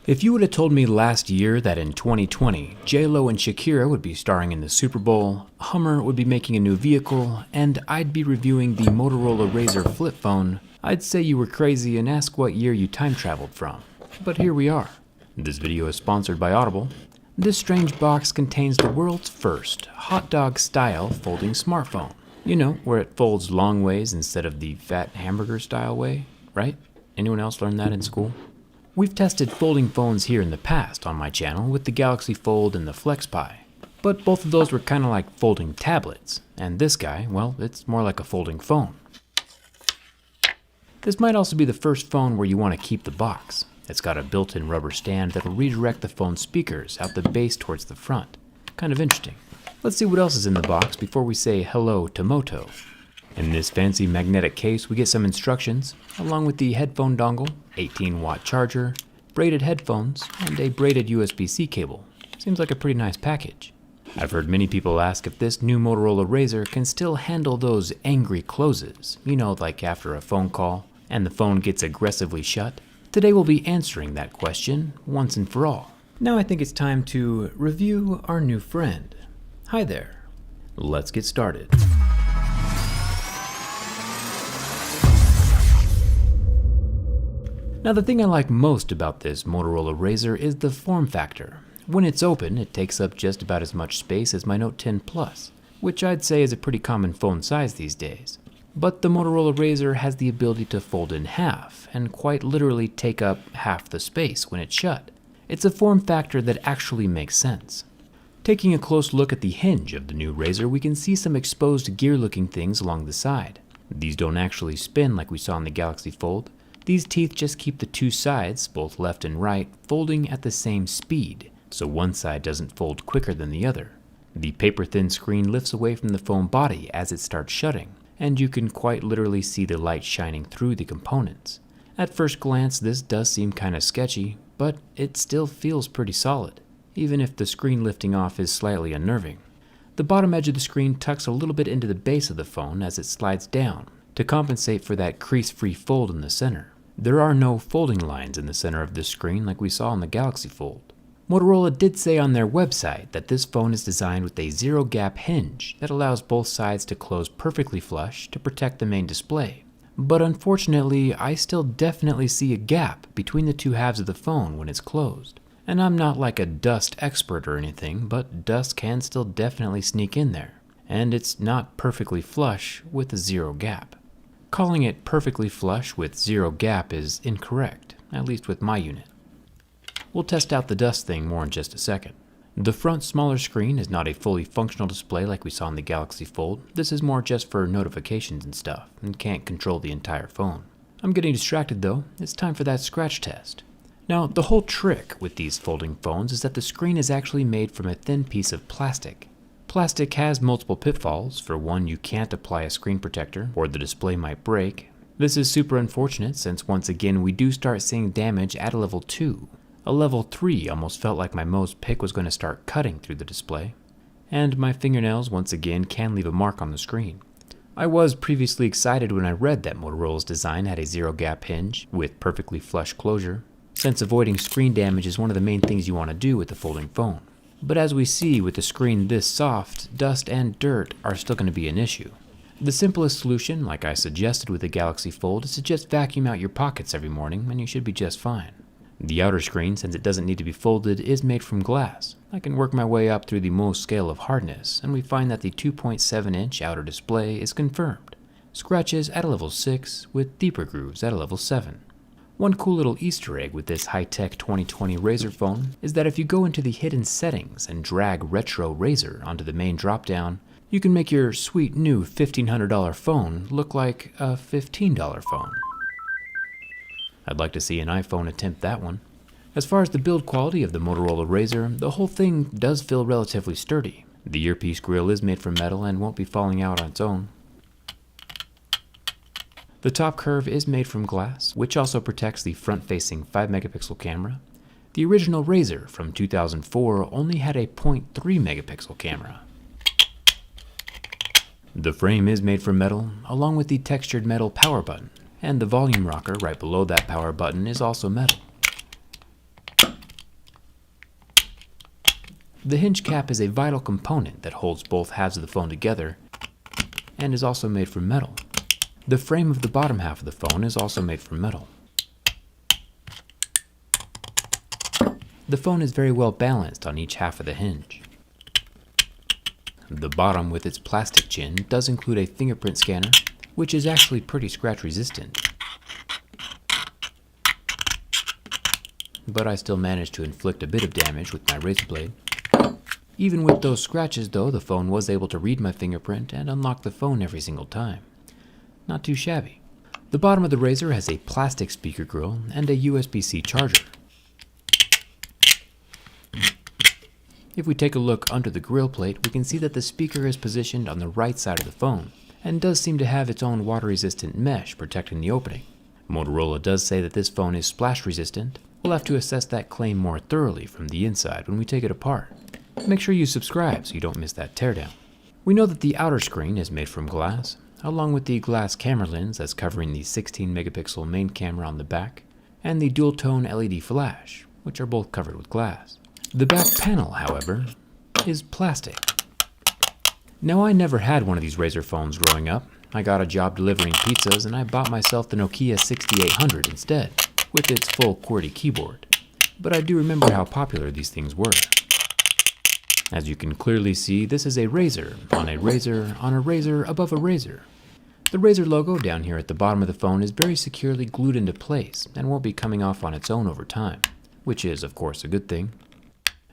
If you would have told me last year that in 2020, J-Lo and Shakira would be starring in the Super Bowl, Hummer would be making a new vehicle, and I'd be reviewing the Motorola RAZR flip phone, I'd say you were crazy and ask what year you time traveled from. But here we are. This video is sponsored by Audible. This strange box contains the world's first hot dog style folding smartphone. You know, where it folds long ways instead of the fat hamburger style way, right? Anyone else learn that in school? We've tested folding phones here in the past on my channel with the Galaxy Fold and the FlexPi, but both of those were kind of like folding tablets, and this guy, well, it's more like a folding phone. This might also be the first phone where you want to keep the box. It's got a built-in rubber stand that'll redirect the phone's speakers out the base towards the front. Kind of interesting. Let's see what else is in the box before we say hello to Moto. In this fancy magnetic case, we get some instructions, along with the headphone dongle, 18-watt charger, braided headphones, and a braided USB-C cable. Seems like a pretty nice package. I've heard many people ask if this new Motorola RAZR can still handle those angry closes, you know, like after a phone call, and the phone gets aggressively shut. Today we'll be answering that question once and for all. Now I think it's time to review our new friend. Hi there. Let's get started. Now the thing I like most about this Motorola RAZR is the form factor. When it's open, it takes up just about as much space as my Note 10 Plus, which I'd say is a pretty common phone size these days. But the Motorola RAZR has the ability to fold in half, and quite literally take up half the space when it's shut. It's a form factor that actually makes sense. Taking a close look at the hinge of the new RAZR, we can see some exposed gear-looking things along the side. These don't actually spin like we saw in the Galaxy Fold. These teeth just keep the two sides, both left and right, folding at the same speed, so one side doesn't fold quicker than the other. The paper-thin screen lifts away from the phone body as it starts shutting, and you can quite literally see the light shining through the components. At first glance, this does seem kind of sketchy, but it still feels pretty solid, even if the screen lifting off is slightly unnerving. The bottom edge of the screen tucks a little bit into the base of the phone as it slides down, to compensate for that crease-free fold in the center. There are no folding lines in the center of this screen like we saw in the Galaxy Fold. Motorola did say on their website that this phone is designed with a zero-gap hinge that allows both sides to close perfectly flush to protect the main display. But unfortunately, I still definitely see a gap between the two halves of the phone when it's closed. And I'm not like a dust expert or anything, but dust can still definitely sneak in there. And it's not perfectly flush with a zero gap. Calling it perfectly flush with zero gap is incorrect, at least with my unit. We'll test out the dust thing more in just a second. The front smaller screen is not a fully functional display like we saw in the Galaxy Fold. This is more just for notifications and stuff, and can't control the entire phone. I'm getting distracted though, it's time for that scratch test. Now, the whole trick with these folding phones is that the screen is actually made from a thin piece of plastic. Plastic has multiple pitfalls. For one, you can't apply a screen protector, or the display might break. This is super unfortunate since once again we do start seeing damage at a level 2. A level 3 almost felt like my Mo's pick was going to start cutting through the display. And my fingernails once again can leave a mark on the screen. I was previously excited when I read that Motorola's design had a zero gap hinge with perfectly flush closure, since avoiding screen damage is one of the main things you want to do with a folding phone. But as we see with the screen this soft, dust and dirt are still going to be an issue. The simplest solution, like I suggested with the Galaxy Fold, is to just vacuum out your pockets every morning and you should be just fine. The outer screen, since it doesn't need to be folded, is made from glass. I can work my way up through the Mohs scale of hardness, and we find that the 2.7-inch outer display is confirmed. Scratches at a level 6, with deeper grooves at a level 7. One cool little Easter egg with this high-tech 2020 RAZR phone is that if you go into the hidden settings and drag Retro RAZR onto the main drop-down, you can make your sweet new $1,500 phone look like a $15 phone. I'd like to see an iPhone attempt that one. As far as the build quality of the Motorola RAZR, the whole thing does feel relatively sturdy. The earpiece grill is made from metal and won't be falling out on its own. The top curve is made from glass, which also protects the front-facing 5-megapixel camera. The original RAZR from 2004 only had a 0.3-megapixel camera. The frame is made from metal, along with the textured metal power button, and the volume rocker right below that power button is also metal. The hinge cap is a vital component that holds both halves of the phone together and is also made from metal. The frame of the bottom half of the phone is also made from metal. The phone is very well balanced on each half of the hinge. The bottom with its plastic chin does include a fingerprint scanner, which is actually pretty scratch resistant. But I still managed to inflict a bit of damage with my razor blade. Even with those scratches though, the phone was able to read my fingerprint and unlock the phone every single time. Not too shabby. The bottom of the RAZR has a plastic speaker grill and a USB-C charger. If we take a look under the grill plate, we can see that the speaker is positioned on the right side of the phone and does seem to have its own water-resistant mesh protecting the opening. Motorola does say that this phone is splash resistant. We'll have to assess that claim more thoroughly from the inside when we take it apart. Make sure you subscribe so you don't miss that teardown. We know that the outer screen is made from glass, along with the glass camera lens that's covering the 16 megapixel main camera on the back, and the dual tone LED flash, which are both covered with glass. The back panel, however, is plastic. Now, I never had one of these RAZR phones growing up. I got a job delivering pizzas and I bought myself the Nokia 6800 instead, with its full QWERTY keyboard. But I do remember how popular these things were. As you can clearly see, this is a RAZR on a RAZR on a RAZR above a RAZR. The RAZR logo down here at the bottom of the phone is very securely glued into place and won't be coming off on its own over time, which is of course a good thing.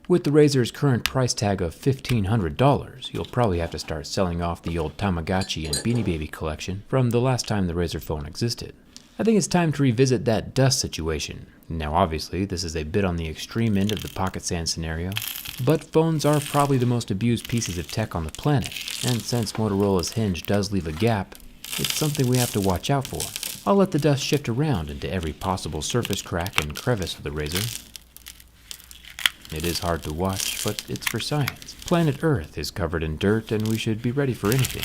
With the RAZR's current price tag of $1,500, you'll probably have to start selling off the old Tamagotchi and Beanie Baby collection from the last time the RAZR phone existed. I think it's time to revisit that dust situation. Now obviously, this is a bit on the extreme end of the pocket sand scenario, but phones are probably the most abused pieces of tech on the planet, and since Motorola's hinge does leave a gap, it's something we have to watch out for. I'll let the dust shift around into every possible surface crack and crevice of the RAZR. It is hard to watch, but it's for science. Planet Earth is covered in dirt and we should be ready for anything.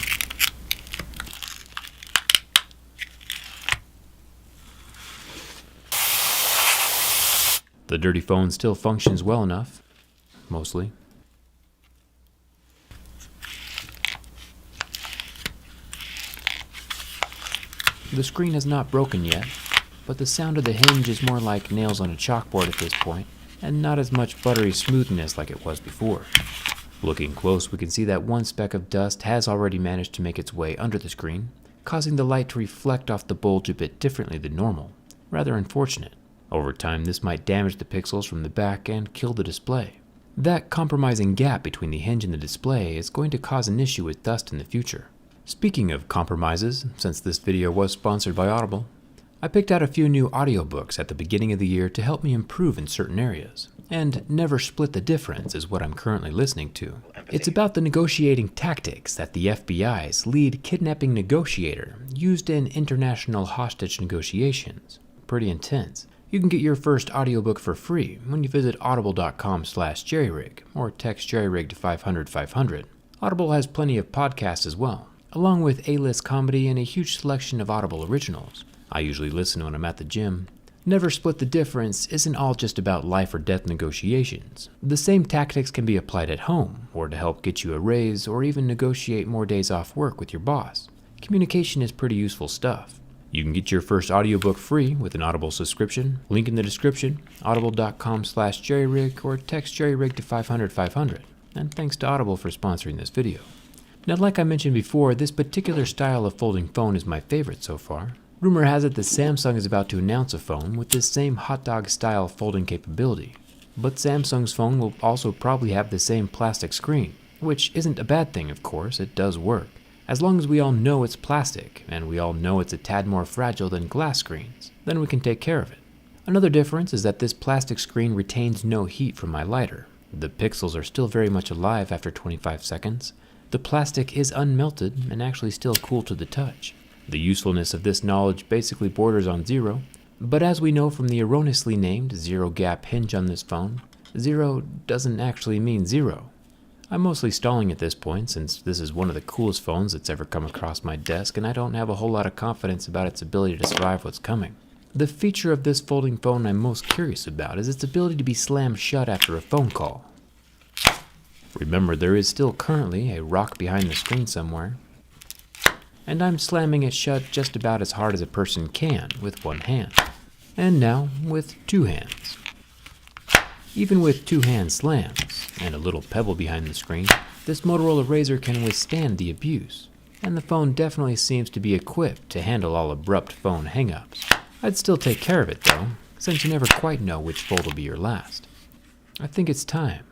The dirty phone still functions well enough, mostly. The screen has not broken yet, but the sound of the hinge is more like nails on a chalkboard at this point, and not as much buttery smoothness like it was before. Looking close, we can see that one speck of dust has already managed to make its way under the screen, causing the light to reflect off the bulge a bit differently than normal. Rather unfortunate. Over time, this might damage the pixels from the back and kill the display. That compromising gap between the hinge and the display is going to cause an issue with dust in the future. Speaking of compromises, since this video was sponsored by Audible, I picked out a few new audiobooks at the beginning of the year to help me improve in certain areas, and Never Split the Difference is what I'm currently listening to. It's about the negotiating tactics that the FBI's lead kidnapping negotiator used in international hostage negotiations. Pretty intense. You can get your first audiobook for free when you visit audible.com/jerryrig or text jerryrig to 500-500. Audible has plenty of podcasts as well, along with A-list comedy and a huge selection of Audible originals. I usually listen when I'm at the gym. Never Split the Difference isn't all just about life or death negotiations. The same tactics can be applied at home, or to help get you a raise, or even negotiate more days off work with your boss. Communication is pretty useful stuff. You can get your first audiobook free with an Audible subscription. Link in the description, audible.com/jerryrig or text jerryrig to 500-500. And thanks to Audible for sponsoring this video. Now, like I mentioned before, this particular style of folding phone is my favorite so far. Rumor has it that Samsung is about to announce a phone with this same hot dog style folding capability. But Samsung's phone will also probably have the same plastic screen, which isn't a bad thing, of course. It does work. As long as we all know it's plastic, and we all know it's a tad more fragile than glass screens, then we can take care of it. Another difference is that this plastic screen retains no heat from my lighter. The pixels are still very much alive after 25 seconds. The plastic is unmelted and actually still cool to the touch. The usefulness of this knowledge basically borders on zero, but as we know from the erroneously named zero gap hinge on this phone, zero doesn't actually mean zero. I'm mostly stalling at this point since this is one of the coolest phones that's ever come across my desk and I don't have a whole lot of confidence about its ability to survive what's coming. The feature of this folding phone I'm most curious about is its ability to be slammed shut after a phone call. Remember, there is still currently a rock behind the screen somewhere, and I'm slamming it shut just about as hard as a person can with one hand. And now with two hands. Even with two hand slams and a little pebble behind the screen, this Motorola RAZR can withstand the abuse, and the phone definitely seems to be equipped to handle all abrupt phone hangups. I'd still take care of it though, since you never quite know which fold will be your last. I think it's time.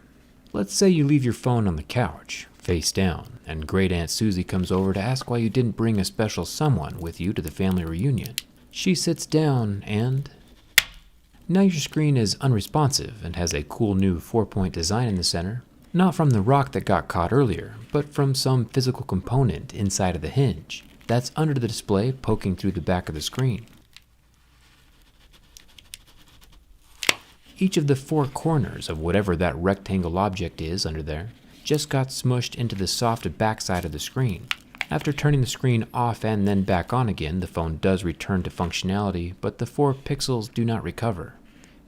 Let's say you leave your phone on the couch, face down, and Great Aunt Susie comes over to ask why you didn't bring a special someone with you to the family reunion. She sits down and... now your screen is unresponsive and has a cool new 4-point design in the center, not from the rock that got caught earlier, but from some physical component inside of the hinge that's under the display poking through the back of the screen. Each of the four corners of whatever that rectangle object is under there just got smushed into the soft backside of the screen. After turning the screen off and then back on again, the phone does return to functionality, but the 4 pixels do not recover.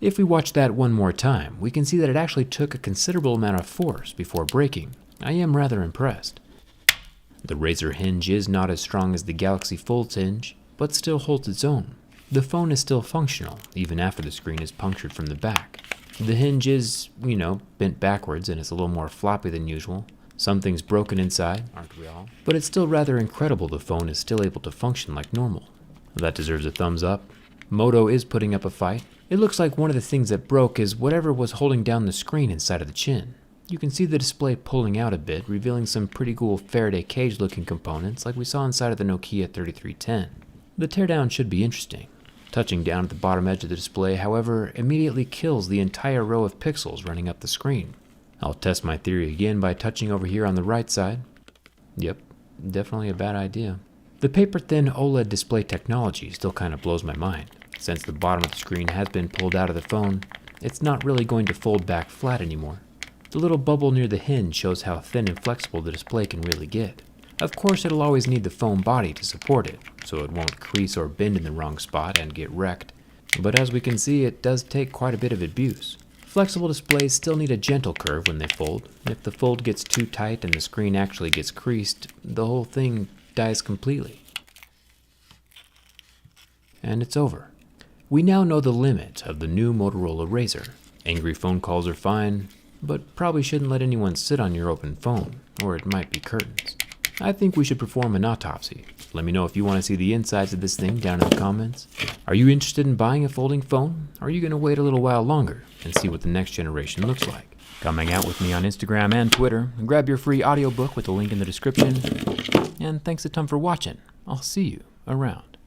If we watch that one more time, we can see that it actually took a considerable amount of force before breaking. I am rather impressed. The RAZR hinge is not as strong as the Galaxy Fold's hinge, but still holds its own. The phone is still functional, even after the screen is punctured from the back. The hinge is, bent backwards and it's a little more floppy than usual. Something's broken inside, aren't we all? But it's still rather incredible the phone is still able to function like normal. That deserves a thumbs up. Moto is putting up a fight. It looks like one of the things that broke is whatever was holding down the screen inside of the chin. You can see the display pulling out a bit, revealing some pretty cool Faraday cage looking components like we saw inside of the Nokia 3310. The teardown should be interesting. Touching down at the bottom edge of the display, however, immediately kills the entire row of pixels running up the screen. I'll test my theory again by touching over here on the right side. Yep, definitely a bad idea. The paper-thin OLED display technology still kind of blows my mind. Since the bottom of the screen has been pulled out of the phone, it's not really going to fold back flat anymore. The little bubble near the hinge shows how thin and flexible the display can really get. Of course, it'll always need the foam body to support it, so it won't crease or bend in the wrong spot and get wrecked. But as we can see, it does take quite a bit of abuse. Flexible displays still need a gentle curve when they fold. If the fold gets too tight and the screen actually gets creased, the whole thing dies completely. And it's over. We now know the limit of the new Motorola RAZR. Angry phone calls are fine, but probably shouldn't let anyone sit on your open phone, or it might be curtains. I think we should perform an autopsy. Let me know if you want to see the insides of this thing down in the comments. Are you interested in buying a folding phone? Or are you going to wait a little while longer and see what the next generation looks like? Come hang out with me on Instagram and Twitter, and grab your free audiobook with the link in the description. And thanks a ton for watching. I'll see you around.